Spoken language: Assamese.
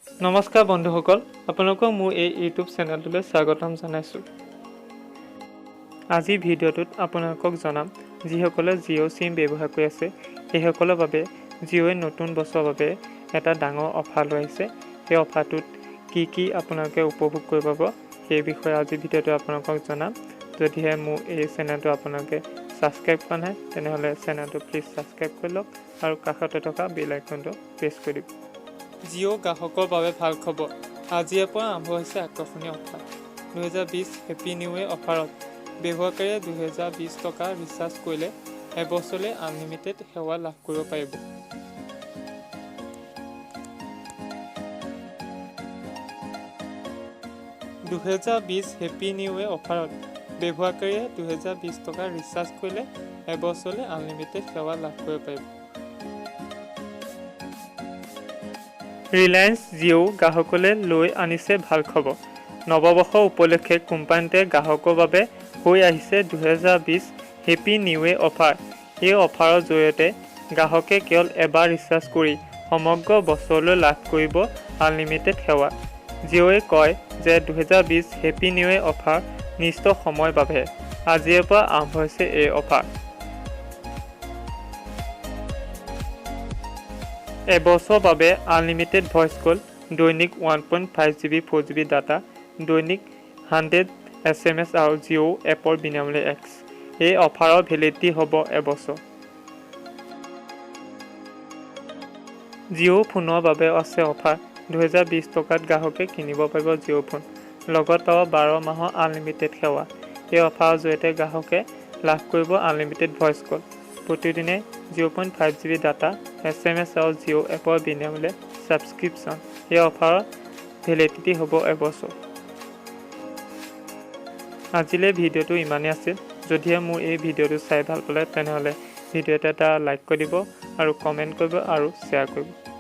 নমস্কাৰ বন্ধুসকল, আপোনালোকক মোৰ এই ইউটিউব চেনেলটোলৈ স্বাগতম জনাইছোঁ। আজি ভিডিঅ'টোত আপোনালোকক জনাম যিসকলে জিঅ' চিম ব্যৱহাৰ কৰি আছে সেইসকলৰ বাবে জিঅ'য়ে নতুন বছৰৰ বাবে এটা ডাঙৰ অফাৰ লৈ আহিছে। সেই অফাৰটোত কি আপোনালোকে উপভোগ কৰিব পাব সেই বিষয়ে আজি ভিডিঅ'টো আপোনালোকক জনাম। যদিহে মোৰ এই চেনেলটো আপোনালোকে ছাবস্ক্ৰাইব কৰা নাই তেনেহ'লে চেনেলটো প্লিজ ছাবস্ক্ৰাইব কৰি লওক আৰু কাষতে থকা বেল আইকনটো প্ৰেছ কৰি দিব। জিঅ' গ্ৰাহকৰ বাবে ভাল খবৰ। আজিৰে পৰা আৰম্ভ হৈছে আকৰ্ষণীয় অফাৰ। 2020 হেপী নিউ ইয়েৰ অফাৰত ব্যৱহাৰকাৰীয়ে 2020 টকা ৰিচাৰ্জ কৰিলে এবছৰলৈ আনলিমিটেড সেৱা লাভ কৰিব পাৰিব। হেপী নিউ ইয়েৰ অফাৰত ব্যৱহাৰকাৰীয়ে 2020 টকা ৰিচাৰ্জ কৰিলে এবছৰলৈ আনলিমিটেড সেৱা লাভ কৰিব পাৰিব। ৰিলায়েন্স জিঅ' গ্ৰাহকলৈ লৈ আনিছে ভাল খবৰ। নৱবৰ্ষ উপলক্ষে কোম্পানীটোৱে গ্ৰাহকৰ বাবে হৈ আহিছে 2020 হেপী নিউ ইয়েৰ অফাৰ। এই অফাৰৰ জৰিয়তে গ্ৰাহকে কেৱল এবাৰ ৰিচাৰ্জ কৰি সমগ্ৰ বছৰলৈ লাভ কৰিব আনলিমিটেড সেৱা। জিঅ'য়ে কয় যে 2020 হেপী নিউ ইয়েৰ অফাৰ নিৰ্দিষ্ট সময়ৰ বাবে। আজিৰে পৰা আৰম্ভ হৈছে এই অফাৰ। এবছৰৰ বাবে আনলিমিটেড ভইচ কল, দৈনিক 1.5 GB 4 GB ডাটা, দৈনিক 100 SMS আৰু জিঅ' এপৰ বিনামূলীয়া এক্স। এই অফাৰৰ ভেলিডিটি হ'ব এবছৰ। জিঅ' ফোনৰ বাবে আছে অফাৰ। 2020 টকাত গ্ৰাহকে কিনিব পাৰিব জিঅ' ফোন। লগত পাব 12 মাহৰ আনলিমিটেড সেৱা। এই অফাৰৰ জৰিয়তে গ্ৰাহকে লাভ কৰিব আনলিমিটেড ভইচ কল, প্ৰতিদিনে 0.5 GB ডাটা, SMS আৰু জিঅ' এপৰ বিনামূলীয়া ছাবস্ক্ৰিপশ্যন। এই অফাৰৰ ভেলিডিটি হ'ব এবছৰ। আজিলৈ ভিডিঅ'টো ইমানেই আছিল। যদিহে মোৰ এই ভিডিঅ'টো চাই ভাল পালে তেনেহ'লে ভিডিঅ'টো এটা লাইক কৰি দিব আৰু কমেণ্ট কৰিব আৰু শ্বেয়াৰ কৰিব।